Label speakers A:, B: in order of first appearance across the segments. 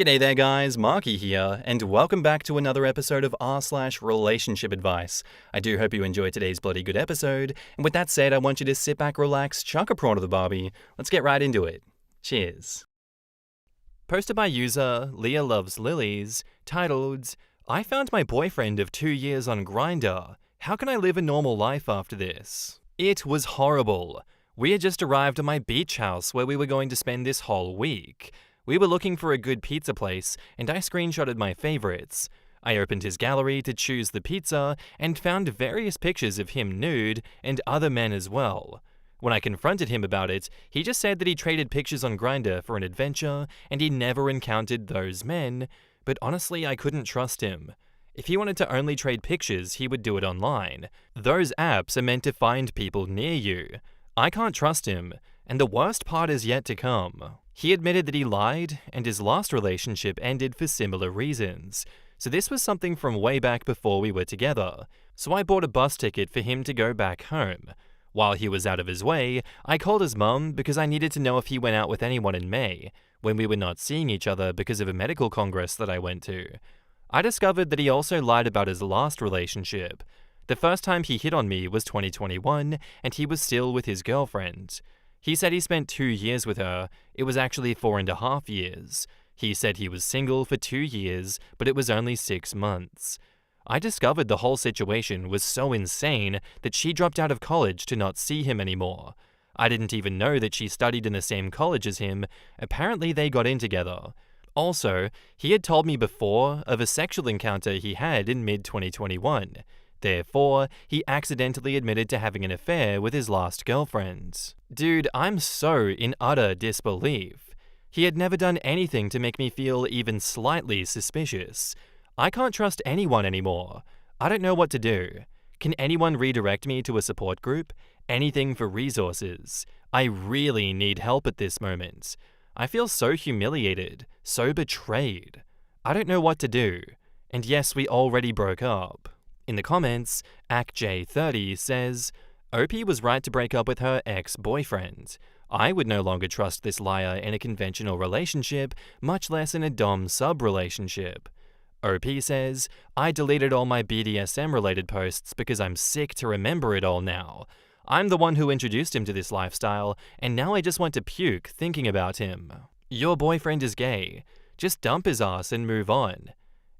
A: G'day there guys, Marky here, and welcome back to another episode of r/relationship advice. I do hope you enjoyed today's bloody good episode, and with that said, I want you to sit back, relax, chuck a prawn to the barbie. Let's get right into it. Cheers. Posted by user Leah Loves Lilies, titled, I found my boyfriend of 2 years on Grindr. How can I live a normal life after this? It was horrible. We had just arrived at my beach house where we were going to spend this whole week. We were looking for a good pizza place, and I screenshotted my favorites. I opened his gallery to choose the pizza and found various pictures of him nude and other men as well. When I confronted him about it, he just said that he traded pictures on Grindr for an adventure and he never encountered those men, but honestly I couldn't trust him. If he wanted to only trade pictures, he would do it online. Those apps are meant to find people near you. I can't trust him, and the worst part is yet to come. He admitted that he lied, and his last relationship ended for similar reasons. So this was something from way back before we were together. So I bought a bus ticket for him to go back home. While he was out of his way, I called his mum because I needed to know if he went out with anyone in May, when we were not seeing each other because of a medical congress that I went to. I discovered that he also lied about his last relationship. The first time he hit on me was 2021, and he was still with his girlfriend. He said he spent 2 years with her. It was actually 4.5 years. He said he was single for 2 years, but it was only 6 months. I discovered the whole situation was so insane that she dropped out of college to not see him anymore. I didn't even know that she studied in the same college as him. Apparently they got in together. Also, he had told me before of a sexual encounter he had in mid-2021. Therefore, he accidentally admitted to having an affair with his last girlfriend. Dude, I'm so in utter disbelief. He had never done anything to make me feel even slightly suspicious. I can't trust anyone anymore. I don't know what to do. Can anyone redirect me to a support group? Anything for resources. I really need help at this moment. I feel so humiliated, so betrayed. I don't know what to do. And yes, we already broke up. In the comments, AckJ30 says, OP was right to break up with her ex-boyfriend. I would no longer trust this liar in a conventional relationship, much less in a dom-sub relationship. OP says, I deleted all my BDSM-related posts because I'm sick to remember it all now. I'm the one who introduced him to this lifestyle, and now I just want to puke thinking about him. Your boyfriend is gay. Just dump his ass and move on.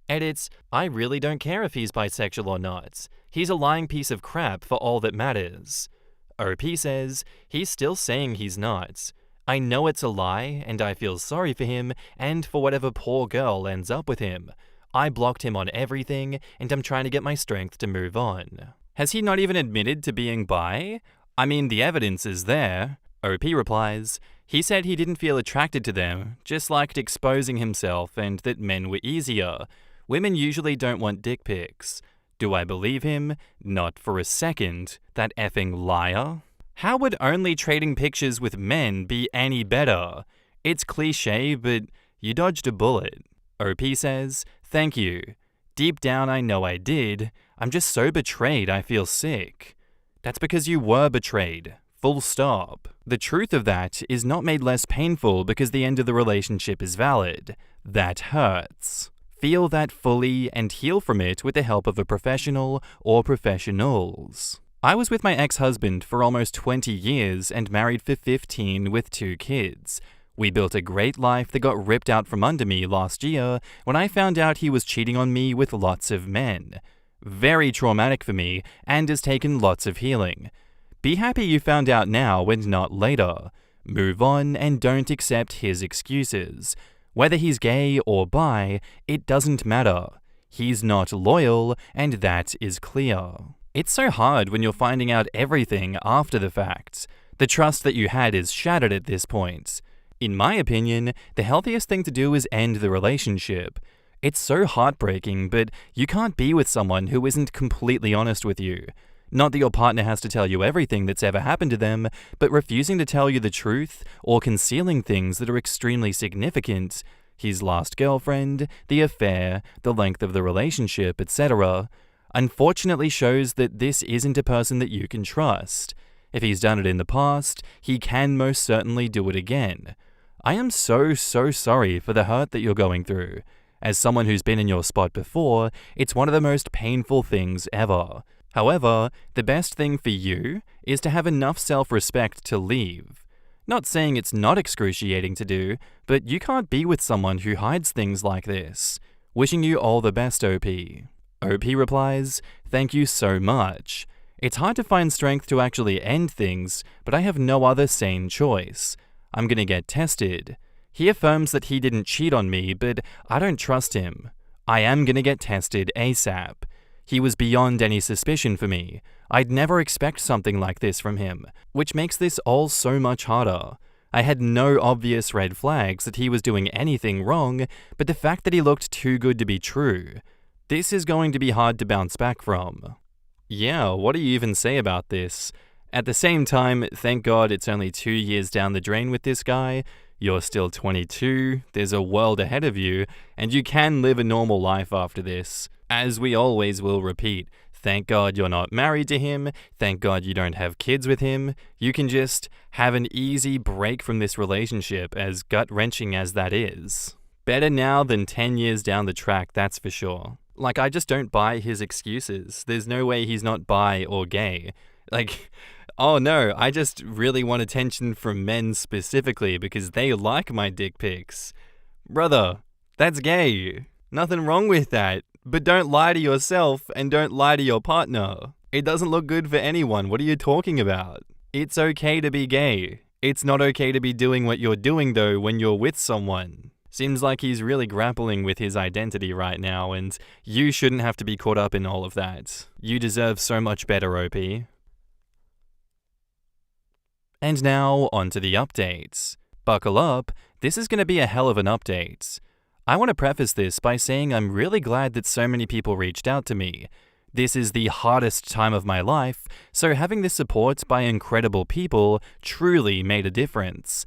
A: Edits, I really don't care if he's bisexual or not. He's a lying piece of crap for all that matters. OP says, he's still saying he's not. I know it's a lie, and I feel sorry for him and for whatever poor girl ends up with him. I blocked him on everything, and I'm trying to get my strength to move on. Has he not even admitted to being bi? I mean, the evidence is there. OP replies, he said he didn't feel attracted to them, just liked exposing himself and that men were easier. Women usually don't want dick pics. Do I believe him? Not for a second. That effing liar. How would only trading pictures with men be any better? It's cliche, but you dodged a bullet. OP says, thank you. Deep down I know I did. I'm just so betrayed I feel sick. That's because you were betrayed. Full stop. The truth of that is not made less painful because the end of the relationship is valid. That hurts. Feel that fully and heal from it with the help of a professional or professionals. I was with my ex-husband for almost 20 years and married for 15 with 2 kids. We built a great life that got ripped out from under me last year when I found out he was cheating on me with lots of men. Very traumatic for me and has taken lots of healing. Be happy you found out now and not later. Move on and don't accept his excuses. Whether he's gay or bi, it doesn't matter. He's not loyal, and that is clear. It's so hard when you're finding out everything after the fact. The trust that you had is shattered at this point. In my opinion, the healthiest thing to do is end the relationship. It's so heartbreaking, but you can't be with someone who isn't completely honest with you. Not that your partner has to tell you everything that's ever happened to them, but refusing to tell you the truth or concealing things that are extremely significant, his last girlfriend, the affair, the length of the relationship, etc., unfortunately shows that this isn't a person that you can trust. If he's done it in the past, he can most certainly do it again. I am so sorry for the hurt that you're going through. As someone who's been in your spot before, it's one of the most painful things ever. However, the best thing for you is to have enough self-respect to leave. Not saying it's not excruciating to do, but you can't be with someone who hides things like this. Wishing you all the best, OP. OP replies, "Thank you so much. It's hard to find strength to actually end things, but I have no other sane choice. I'm gonna get tested." He affirms that he didn't cheat on me, but I don't trust him. I am gonna get tested ASAP. He was beyond any suspicion for me. I'd never expect something like this from him, which makes this all so much harder. I had no obvious red flags that he was doing anything wrong, but the fact that he looked too good to be true. This is going to be hard to bounce back from. Yeah, what do you even say about this? At the same time, thank God it's only 2 years down the drain with this guy. You're still 22, there's a world ahead of you, and you can live a normal life after this. As we always will repeat, thank God you're not married to him, thank God you don't have kids with him. You can just have an easy break from this relationship, as gut-wrenching as that is. Better now than 10 years down the track, that's for sure. Like, I just don't buy his excuses. There's no way he's not bi or gay. Like, oh no, I just really want attention from men specifically because they like my dick pics. Brother, that's gay. Nothing wrong with that. But don't lie to yourself and don't lie to your partner. It doesn't look good for anyone. What are you talking about? It's okay to be gay. It's not okay to be doing what you're doing though when you're with someone. Seems like he's really grappling with his identity right now, and you shouldn't have to be caught up in all of that. You deserve so much better, OP. And now, onto the updates. Buckle up, this is going to be a hell of an update. I want to preface this by saying I'm really glad that so many people reached out to me. This is the hardest time of my life, so having this support by incredible people truly made a difference.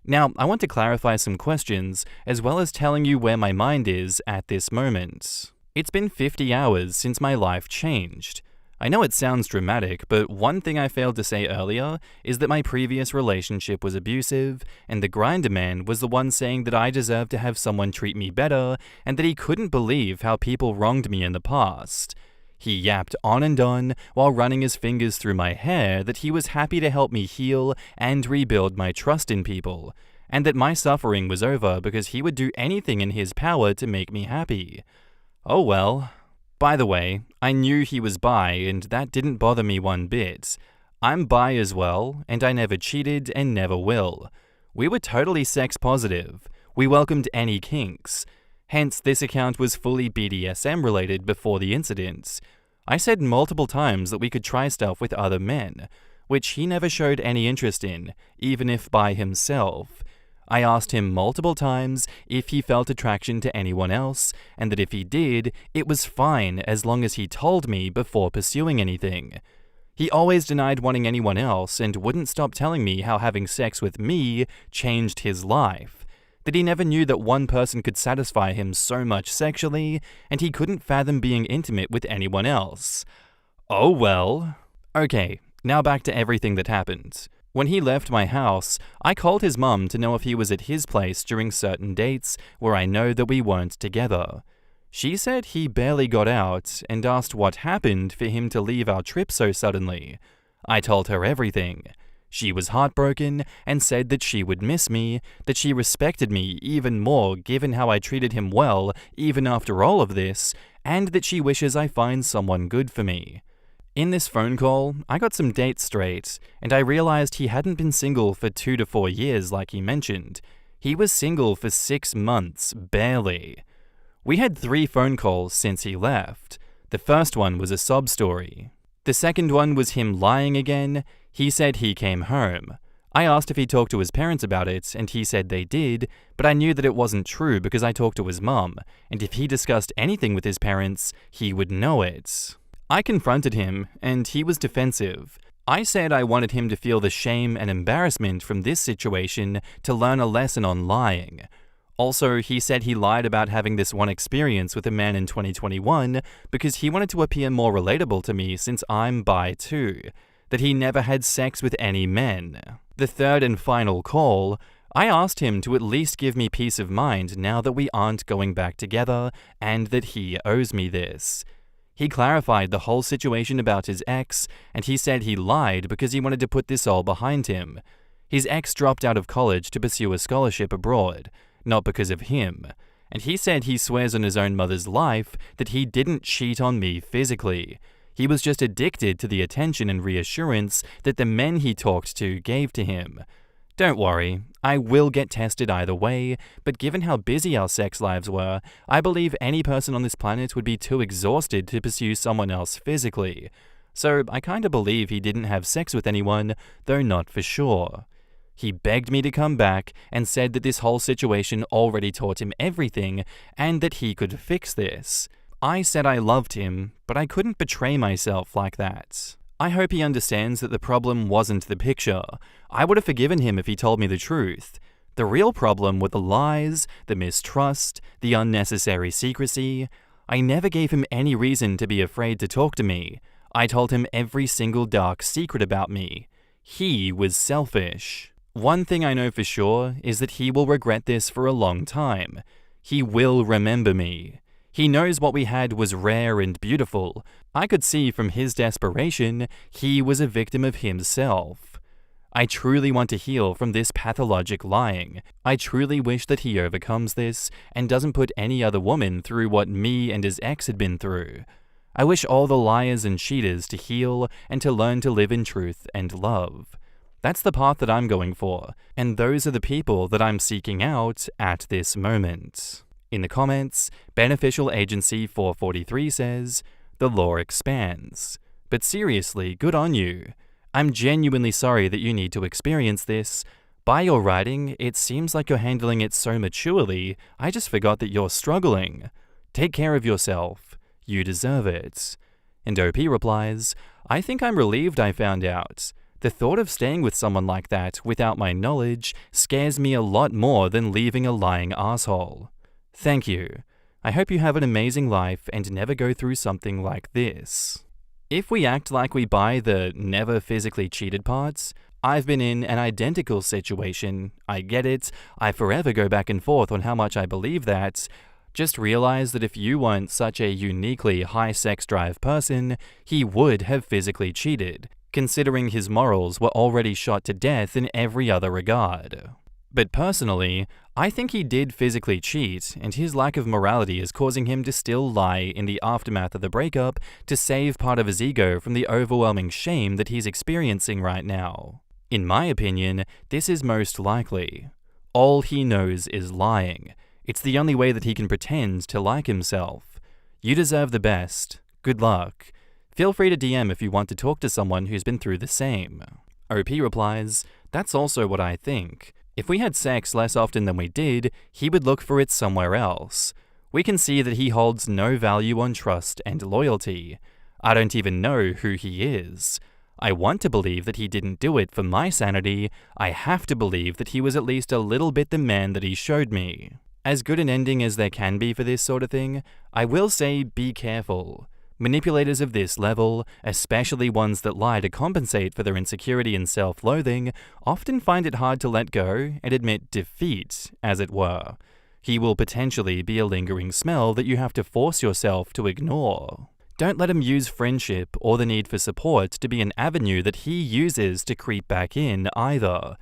A: Now, I want to clarify some questions, as well as telling you where my mind is at this moment. It's been 50 hours since my life changed. I know it sounds dramatic, but one thing I failed to say earlier is that my previous relationship was abusive, and the Grindr man was the one saying that I deserved to have someone treat me better, and that he couldn't believe how people wronged me in the past. He yapped on and on while running his fingers through my hair that he was happy to help me heal and rebuild my trust in people, and that my suffering was over because he would do anything in his power to make me happy. Oh well. By the way, I knew he was bi, and that didn't bother me one bit. I'm bi as well, and I never cheated and never will. We were totally sex positive. We welcomed any kinks. Hence, this account was fully BDSM related before the incident. I said multiple times that we could try stuff with other men, which he never showed any interest in, even if by himself. I asked him multiple times if he felt attraction to anyone else, and that if he did, it was fine as long as he told me before pursuing anything. He always denied wanting anyone else and wouldn't stop telling me how having sex with me changed his life. That he never knew that one person could satisfy him so much sexually, and he couldn't fathom being intimate with anyone else. Oh well. Okay, now back to everything that happened. When he left my house, I called his mum to know if he was at his place during certain dates where I know that we weren't together. She said he barely got out and asked what happened for him to leave our trip so suddenly. I told her everything. She was heartbroken and said that she would miss me, that she respected me even more given how I treated him well even after all of this, and that she wishes I find someone good for me. In this phone call, I got some dates straight, and I realized he hadn't been single for 2 to 4 years like he mentioned. He was single for 6 months, barely. We had 3 phone calls since he left. The first one was a sob story. The second one was him lying again. He said he came home. I asked if he talked to his parents about it, and he said they did, but I knew that it wasn't true because I talked to his mum, and if he discussed anything with his parents, he would know it. I confronted him, and he was defensive. I said I wanted him to feel the shame and embarrassment from this situation to learn a lesson on lying. Also, he said he lied about having this one experience with a man in 2021 because he wanted to appear more relatable to me since I'm bi too. That he never had sex with any men. The third and final call, I asked him to at least give me peace of mind now that we aren't going back together and that he owes me this. He clarified the whole situation about his ex, and he said he lied because he wanted to put this all behind him. His ex dropped out of college to pursue a scholarship abroad, not because of him, and he said he swears on his own mother's life that he didn't cheat on me physically. He was just addicted to the attention and reassurance that the men he talked to gave to him. Don't worry, I will get tested either way, but given how busy our sex lives were, I believe any person on this planet would be too exhausted to pursue someone else physically. So I kinda believe he didn't have sex with anyone, though not for sure. He begged me to come back and said that this whole situation already taught him everything and that he could fix this. I said I loved him, but I couldn't betray myself like that. I hope he understands that the problem wasn't the picture. I would have forgiven him if he told me the truth. The real problem were the lies, the mistrust, the unnecessary secrecy. I never gave him any reason to be afraid to talk to me. I told him every single dark secret about me. He was selfish. One thing I know for sure is that he will regret this for a long time. He will remember me. He knows what we had was rare and beautiful. I could see from his desperation, he was a victim of himself. I truly want to heal from this pathologic lying. I truly wish that he overcomes this and doesn't put any other woman through what me and his ex had been through. I wish all the liars and cheaters to heal and to learn to live in truth and love. That's the path that I'm going for, and those are the people that I'm seeking out at this moment. In the comments, Beneficial Agency 443 says, "The law expands. But seriously, good on you. I'm genuinely sorry that you need to experience this. By your writing, it seems like you're handling it so maturely, I just forgot that you're struggling. Take care of yourself. You deserve it." And OP replies, "I think I'm relieved I found out. The thought of staying with someone like that without my knowledge scares me a lot more than leaving a lying asshole. Thank you. I hope you have an amazing life and never go through something like this." If we act like we buy the never physically cheated parts, I've been in an identical situation. I get it. I forever go back and forth on how much I believe that. Just realize that if you weren't such a uniquely high sex drive person, he would have physically cheated, considering his morals were already shot to death in every other regard. But personally, I think he did physically cheat, and his lack of morality is causing him to still lie in the aftermath of the breakup to save part of his ego from the overwhelming shame that he's experiencing right now. In my opinion, this is most likely. All he knows is lying. It's the only way that he can pretend to like himself. You deserve the best. Good luck. Feel free to DM if you want to talk to someone who's been through the same. OP replies, "That's also what I think. If we had sex less often than we did, he would look for it somewhere else. We can see that he holds no value on trust and loyalty. I don't even know who he is. I want to believe that he didn't do it for my sanity. I have to believe that he was at least a little bit the man that he showed me." As good an ending as there can be for this sort of thing, I will say be careful. Manipulators of this level, especially ones that lie to compensate for their insecurity and self-loathing, often find it hard to let go and admit defeat, as it were. He will potentially be a lingering smell that you have to force yourself to ignore. Don't let him use friendship or the need for support to be an avenue that he uses to creep back in either.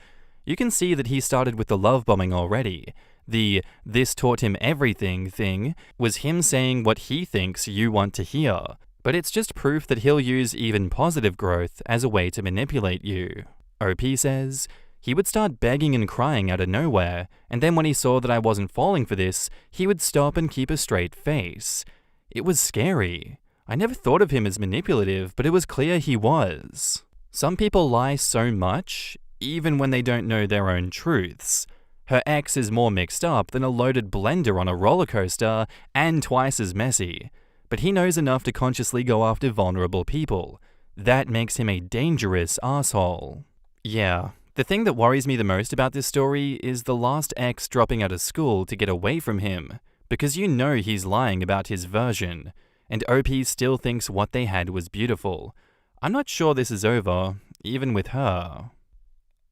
A: You can see that he started with the love bombing already. The "this taught him everything" thing was him saying what he thinks you want to hear, but it's just proof that he'll use even positive growth as a way to manipulate you. OP says, "He would start begging and crying out of nowhere, and then when he saw that I wasn't falling for this, he would stop and keep a straight face. It was scary. I never thought of him as manipulative, but it was clear he was." Some people lie so much, even when they don't know their own truths. Her ex is more mixed up than a loaded blender on a roller coaster and twice as messy, but he knows enough to consciously go after vulnerable people. That makes him a dangerous asshole. Yeah, the thing that worries me the most about this story is the last ex dropping out of school to get away from him, because you know he's lying about his version, and OP still thinks what they had was beautiful. I'm not sure this is over, even with her.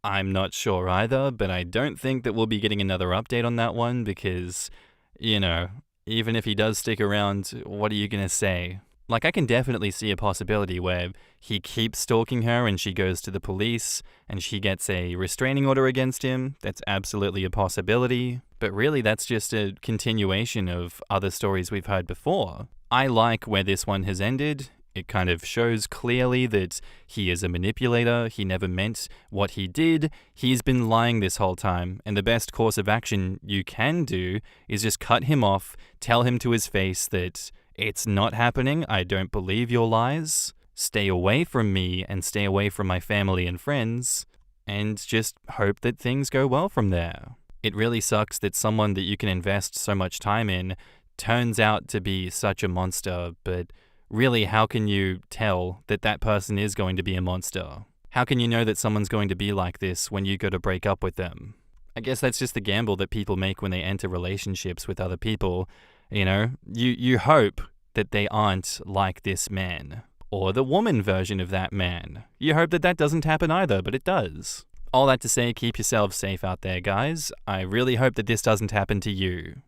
A: I'm not sure either, but I don't think that we'll be getting another update on that one because, you know, even if he does stick around, what are you gonna say? Like, I can definitely see a possibility where he keeps stalking her and she goes to the police and she gets a restraining order against him. That's absolutely a possibility. But really, that's just a continuation of other stories we've heard before. I like where this one has ended. It kind of shows clearly that he is a manipulator. He never meant what he did. He's been lying this whole time. And the best course of action you can do is just cut him off, tell him to his face that it's not happening. I don't believe your lies. Stay away from me and stay away from my family and friends. And just hope that things go well from there. It really sucks that someone that you can invest so much time in turns out to be such a monster, but really, how can you tell that that person is going to be a monster? How can you know that someone's going to be like this when you go to break up with them? I guess that's just the gamble that people make when they enter relationships with other people. You know, you hope that they aren't like this man. Or the woman version of that man. You hope that that doesn't happen either, but it does. All that to say, keep yourselves safe out there, guys. I really hope that this doesn't happen to you.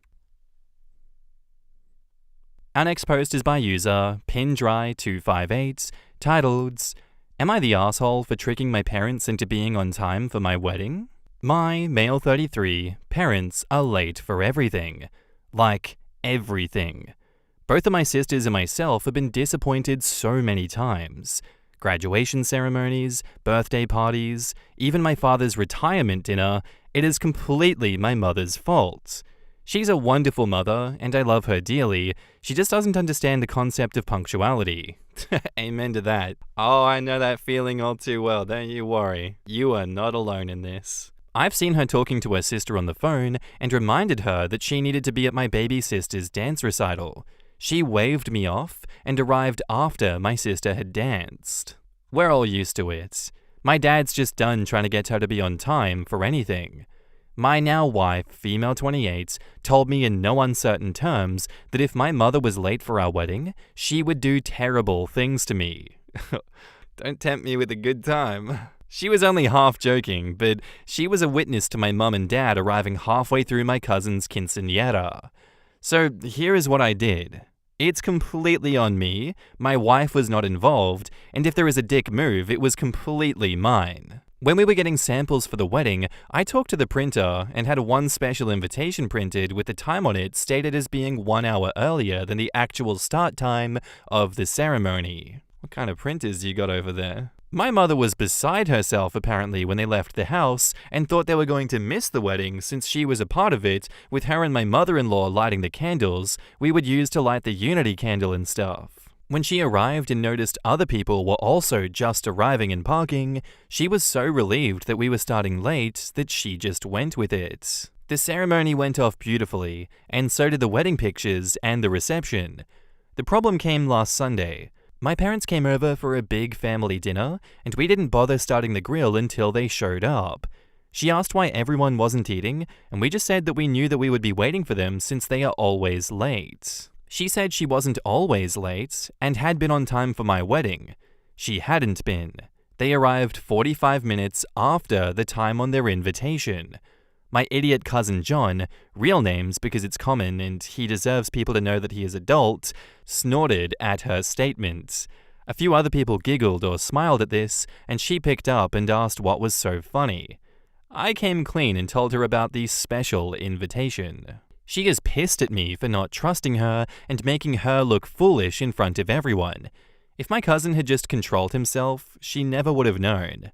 A: Our next post is by user PinDry258, titled, "Am I the asshole for tricking my parents into being on time for my wedding? My, male 33, parents are late for everything. Like, everything. Both of my sisters and myself have been disappointed so many times. Graduation ceremonies, birthday parties, even my father's retirement dinner, it is completely my mother's fault. She's a wonderful mother, and I love her dearly. She just doesn't understand the concept of punctuality." Amen to that. Oh, I know that feeling all too well, don't you worry. You are not alone in this. I've seen her talking to her sister on the phone and reminded her that she needed to be at my baby sister's dance recital. She waved me off and arrived after my sister had danced. We're all used to it. My dad's just done trying to get her to be on time for anything. My now wife, female 28, told me in no uncertain terms that if my mother was late for our wedding, she would do terrible things to me. Don't tempt me with a good time. She was only half joking, but she was a witness to my mum and dad arriving halfway through my cousin's quinceañera. So here is what I did. It's completely on me, my wife was not involved, and if there is a dick move, it was completely mine. When we were getting samples for the wedding, I talked to the printer and had one special invitation printed with the time on it stated as being 1 hour earlier than the actual start time of the ceremony. What kind of printers you got over there? My mother was beside herself apparently when they left the house and thought they were going to miss the wedding since she was a part of it, with her and my mother-in-law lighting the candles we would use to light the unity candle and stuff. When she arrived and noticed other people were also just arriving and parking, she was so relieved that we were starting late that she just went with it. The ceremony went off beautifully, and so did the wedding pictures and the reception. The problem came last Sunday. My parents came over for a big family dinner, and we didn't bother starting the grill until they showed up. She asked why everyone wasn't eating, and we just said that we knew that we would be waiting for them since they are always late. She said she wasn't always late and had been on time for my wedding. She hadn't been. They arrived 45 minutes after the time on their invitation. My idiot cousin John, real names because it's common and he deserves people to know that he is adult, snorted at her statement. A few other people giggled or smiled at this, and she picked up and asked what was so funny. I came clean and told her about the special invitation. She is pissed at me for not trusting her and making her look foolish in front of everyone. If my cousin had just controlled himself, she never would have known.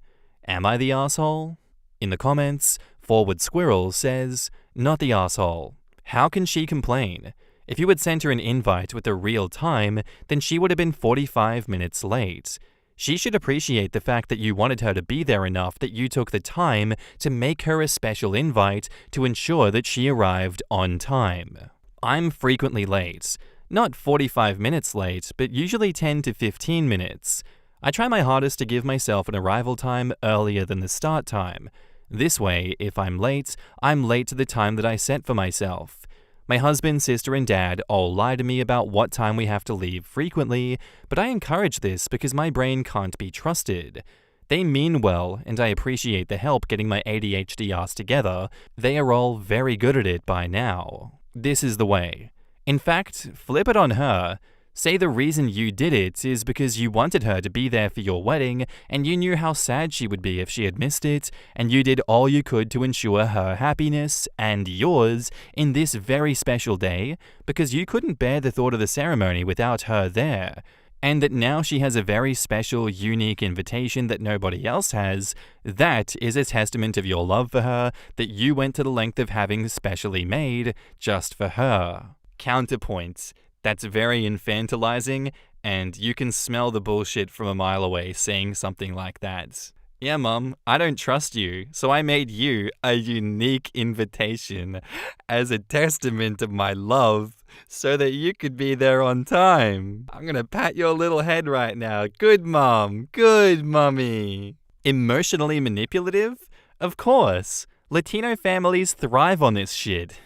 A: Am I the asshole? In the comments, Forward Squirrel says, "Not the asshole. How can she complain? If you had sent her an invite with a real time, then she would have been 45 minutes late. She should appreciate the fact that you wanted her to be there enough that you took the time to make her a special invite to ensure that she arrived on time. I'm frequently late. Not 45 minutes late, but usually 10 to 15 minutes. I try my hardest to give myself an arrival time earlier than the start time. This way, if I'm late to the time that I set for myself. My husband, sister, and dad all lie to me about what time we have to leave frequently, but I encourage this because my brain can't be trusted. They mean well, and I appreciate the help getting my ADHD ass together. They are all very good at it by now. This is the way. In fact, flip it on her. Say the reason you did it is because you wanted her to be there for your wedding, and you knew how sad she would be if she had missed it, and you did all you could to ensure her happiness and yours in this very special day, because you couldn't bear the thought of the ceremony without her there. And that now she has a very special, unique invitation that nobody else has. That is a testament of your love for her that you went to the length of having specially made just for her. Counterpoint. That's very infantilizing, and you can smell the bullshit from a mile away saying something like that. Yeah, Mum, I don't trust you, so I made you a unique invitation as a testament of my love so that you could be there on time. I'm gonna pat your little head right now. Good mom, good mummy. Emotionally manipulative? Of course. Latino families thrive on this shit.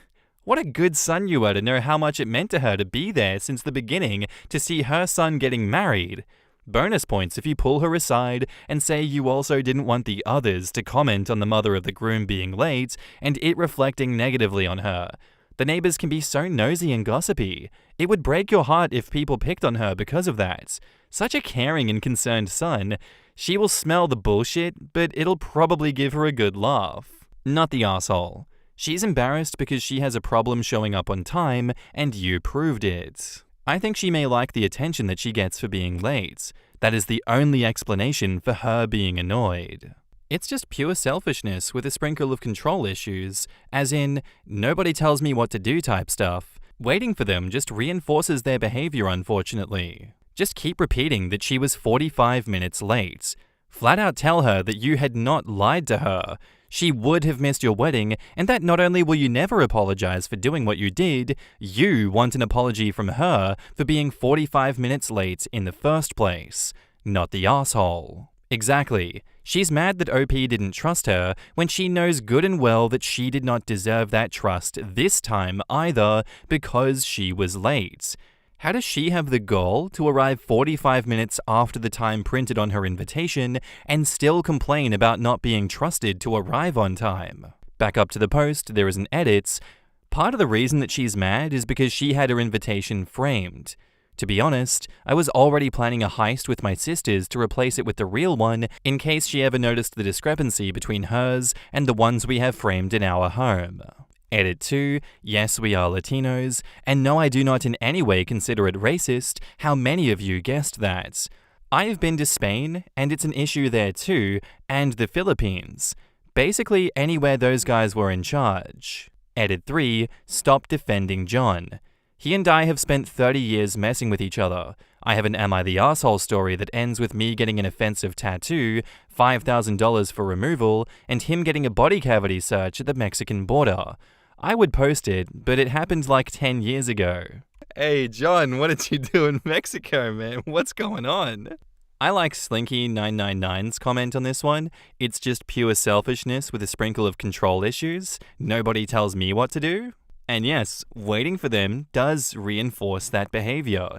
A: What a good son you were to know how much it meant to her to be there since the beginning to see her son getting married. Bonus points if you pull her aside and say you also didn't want the others to comment on the mother of the groom being late and it reflecting negatively on her. The neighbors can be so nosy and gossipy. It would break your heart if people picked on her because of that. Such a caring and concerned son. She will smell the bullshit, but it'll probably give her a good laugh. Not the asshole. She's embarrassed because she has a problem showing up on time, and you proved it. I think she may like the attention that she gets for being late. That is the only explanation for her being annoyed. It's just pure selfishness with a sprinkle of control issues, as in, nobody tells me what to do type stuff. Waiting for them just reinforces their behavior, unfortunately. Just keep repeating that she was 45 minutes late. Flat out tell her that you had not lied to her. She would have missed your wedding, and that not only will you never apologize for doing what you did, you want an apology from her for being 45 minutes late in the first place. Not the asshole. Exactly. She's mad that OP didn't trust her when she knows good and well that she did not deserve that trust this time either because she was late. How does she have the gall to arrive 45 minutes after the time printed on her invitation and still complain about not being trusted to arrive on time? Back up to the post, there is an edit. Part of the reason that she's mad is because she had her invitation framed. To be honest, I was already planning a heist with my sisters to replace it with the real one in case she ever noticed the discrepancy between hers and the ones we have framed in our home. Edit 2, yes, we are Latinos, and no, I do not in any way consider it racist. How many of you guessed that? I have been to Spain, and it's an issue there too, and the Philippines. Basically, anywhere those guys were in charge. Edit 3, stop defending John. He and I have spent 30 years messing with each other. I have an Am I the Asshole story that ends with me getting an offensive tattoo, $5,000 for removal, and him getting a body cavity search at the Mexican border. I would post it, but it happened like 10 years ago. Hey, John, what did you do in Mexico, man? What's going on? I like Slinky999's comment on this one. It's just pure selfishness with a sprinkle of control issues. Nobody tells me what to do. And yes, waiting for them does reinforce that behavior.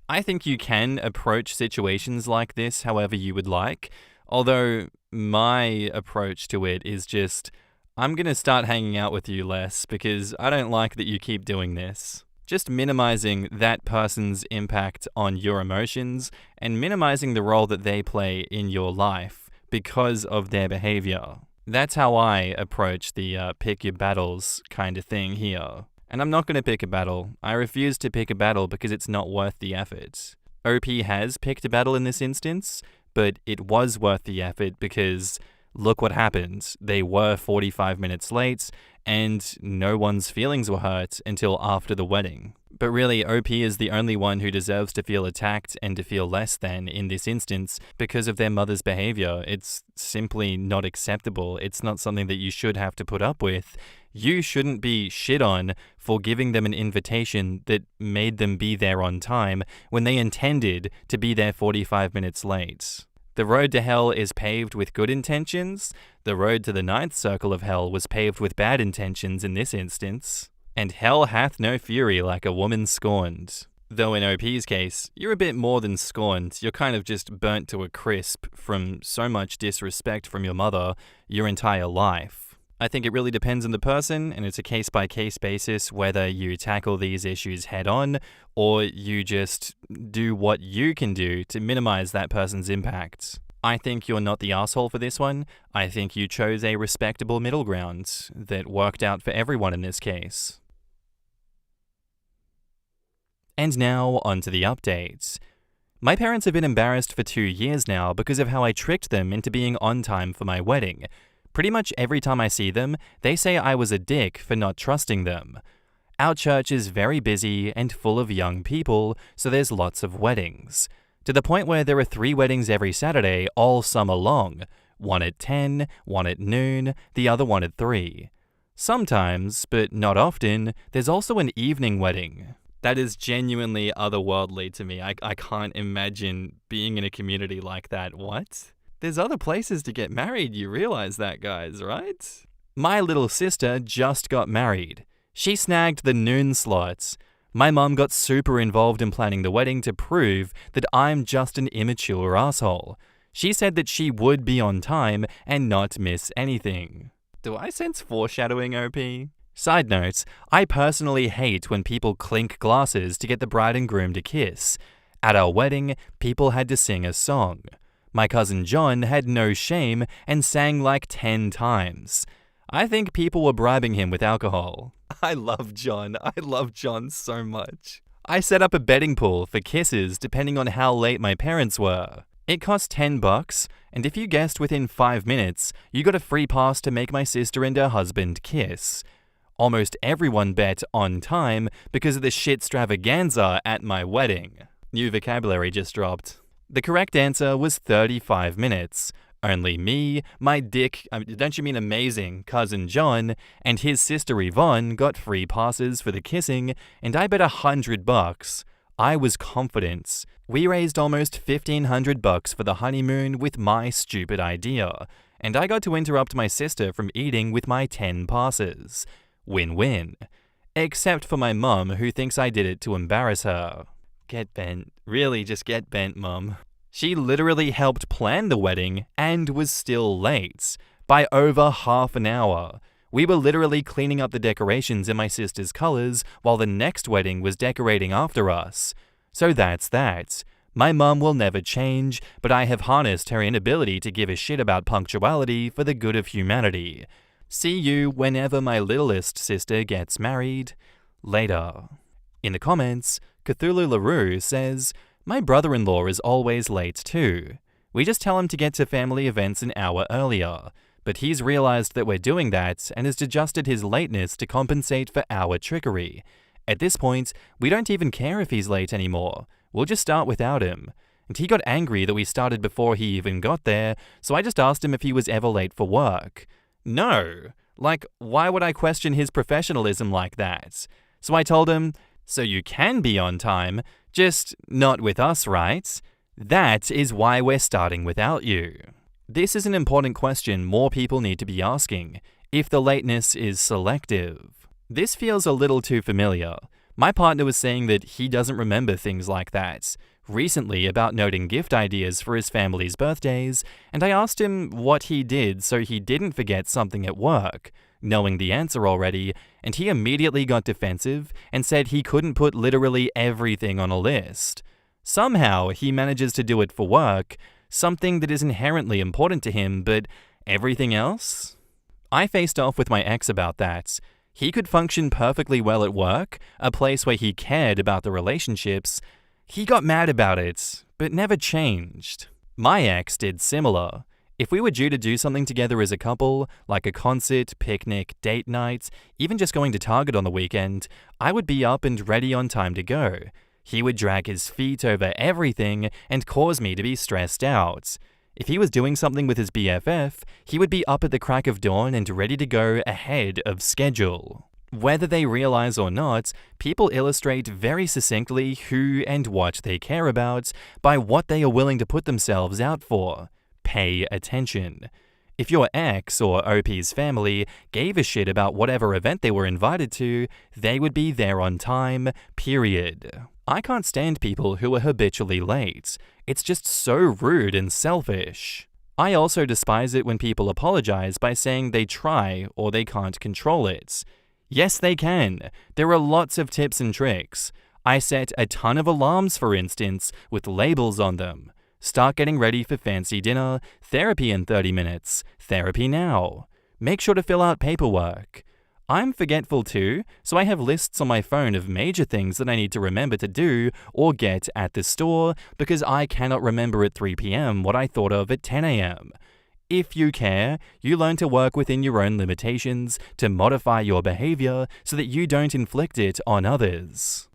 A: I think you can approach situations like this however you would like, although my approach to it is just, I'm going to start hanging out with you less because I don't like that you keep doing this. Just minimizing that person's impact on your emotions and minimizing the role that they play in your life because of their behavior. That's how I approach the pick your battles kind of thing here. And I'm not going to pick a battle. I refuse to pick a battle because it's not worth the effort. OP has picked a battle in this instance, but it was worth the effort because look what happened. They were 45 minutes late, and no one's feelings were hurt until after the wedding. But really, OP is the only one who deserves to feel attacked and to feel less than in this instance because of their mother's behavior. It's simply not acceptable. It's not something that you should have to put up with. You shouldn't be shit on for giving them an invitation that made them be there on time when they intended to be there 45 minutes late. The road to hell is paved with good intentions. The road to the ninth circle of hell was paved with bad intentions in this instance. And hell hath no fury like a woman scorned. Though in OP's case, you're a bit more than scorned, you're kind of just burnt to a crisp from so much disrespect from your mother your entire life. I think it really depends on the person, and it's a case-by-case basis whether you tackle these issues head-on or you just do what you can do to minimize that person's impact. I think you're not the asshole for this one. I think you chose a respectable middle ground that worked out for everyone in this case. And now, on to the updates. My parents have been embarrassed for 2 years now because of how I tricked them into being on time for my wedding. Pretty much every time I see them, they say I was a dick for not trusting them. Our church is very busy and full of young people, so there's lots of weddings. To the point where there are 3 weddings every Saturday all summer long. One at 10, one at noon, the other one at 3. Sometimes, but not often, there's also an evening wedding. That is genuinely otherworldly to me. I can't imagine being in a community like that. What? There's other places to get married, you realize that, guys, right? My little sister just got married. She snagged the noon slots. My mum got super involved in planning the wedding to prove that I'm just an immature asshole. She said that she would be on time and not miss anything. Do I sense foreshadowing, OP? Side note, I personally hate when people clink glasses to get the bride and groom to kiss. At our wedding, people had to sing a song. My cousin John had no shame and sang like 10 times. I think people were bribing him with alcohol. I love John so much. I set up a betting pool for kisses depending on how late my parents were. It cost $10, and if you guessed within 5 minutes, you got a free pass to make my sister and her husband kiss. Almost everyone bet on time because of the shitstravaganza at my wedding. New vocabulary just dropped. The correct answer was 35 minutes. Only me, my don't you mean amazing, cousin John, and his sister Yvonne got free passes for the kissing, and I bet $100. I was confident. We raised almost $1,500 for the honeymoon with my stupid idea, and I got to interrupt my sister from eating with my 10 passes. Win-win. Except for my mum, who thinks I did it to embarrass her. Get bent. Really, just get bent, Mum. She literally helped plan the wedding and was still late. By over half an hour. We were literally cleaning up the decorations in my sister's colors while the next wedding was decorating after us. So that's that. My mum will never change, but I have harnessed her inability to give a shit about punctuality for the good of humanity. See you whenever my littlest sister gets married. Later. In the comments, Cthulhu LaRue says, my brother-in-law is always late too. We just tell him to get to family events an hour earlier, but he's realized that we're doing that and has adjusted his lateness to compensate for our trickery. At this point, we don't even care if he's late anymore. We'll just start without him. And he got angry that we started before he even got there, so I just asked him if he was ever late for work. No. Like, why would I question his professionalism like that? So I told him, so you can be on time, just not with us, right? That is why we're starting without you. This is an important question more people need to be asking, if the lateness is selective. This feels a little too familiar. My partner was saying that he doesn't remember things like that recently about noting gift ideas for his family's birthdays, and I asked him what he did so he didn't forget something at work, knowing the answer already, and he immediately got defensive and said he couldn't put literally everything on a list. Somehow, he manages to do it for work, something that is inherently important to him, but everything else? I faced off with my ex about that. He could function perfectly well at work, a place where he cared about the relationships. He got mad about it, but never changed. My ex did similar. If we were due to do something together as a couple, like a concert, picnic, date night, even just going to Target on the weekend, I would be up and ready on time to go. He would drag his feet over everything and cause me to be stressed out. If he was doing something with his BFF, he would be up at the crack of dawn and ready to go ahead of schedule. Whether they realize or not, people illustrate very succinctly who and what they care about by what they are willing to put themselves out for. Pay attention. If your ex or OP's family gave a shit about whatever event they were invited to, they would be there on time, period. I can't stand people who are habitually late. It's just so rude and selfish. I also despise it when people apologize by saying they try or they can't control it. Yes, they can. There are lots of tips and tricks. I set a ton of alarms, for instance, with labels on them. Start getting ready for fancy dinner, therapy in 30 minutes, therapy now. Make sure to fill out paperwork. I'm forgetful too, so I have lists on my phone of major things that I need to remember to do or get at the store because I cannot remember at 3 p.m. what I thought of at 10 a.m. If you care, you learn to work within your own limitations to modify your behavior so that you don't inflict it on others.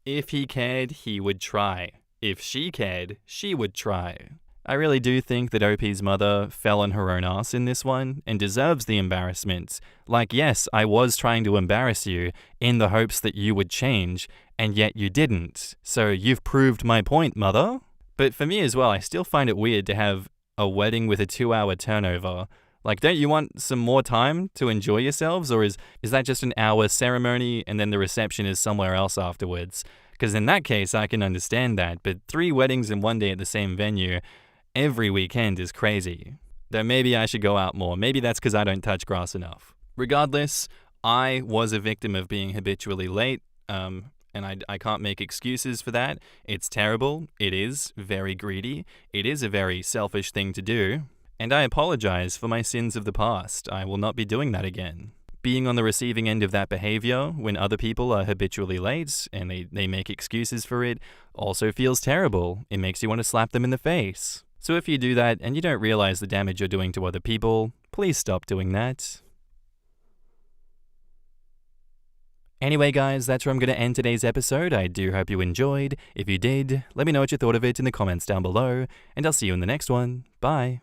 A: If he cared, he would try. If she cared, she would try. I really do think that OP's mother fell on her own ass in this one and deserves the embarrassment. Like, yes, I was trying to embarrass you in the hopes that you would change, and yet you didn't. So you've proved my point, mother. But for me as well, I still find it weird to have a wedding with a 2-hour turnover. Like, don't you want some more time to enjoy yourselves? Or is that just an hour ceremony and then the reception is somewhere else afterwards? Because in that case, I can understand that. But 3 weddings in one day at the same venue every weekend is crazy. Though maybe I should go out more. Maybe that's because I don't touch grass enough. Regardless, I was a victim of being habitually late, and I can't make excuses for that. It's terrible. It is very greedy. It is a very selfish thing to do. And I apologize for my sins of the past. I will not be doing that again. Being on the receiving end of that behavior when other people are habitually late and they make excuses for it also feels terrible. It makes you want to slap them in the face. So if you do that and you don't realize the damage you're doing to other people, please stop doing that. Anyway, guys, that's where I'm going to end today's episode. I do hope you enjoyed. If you did, let me know what you thought of it in the comments down below, and I'll see you in the next one. Bye.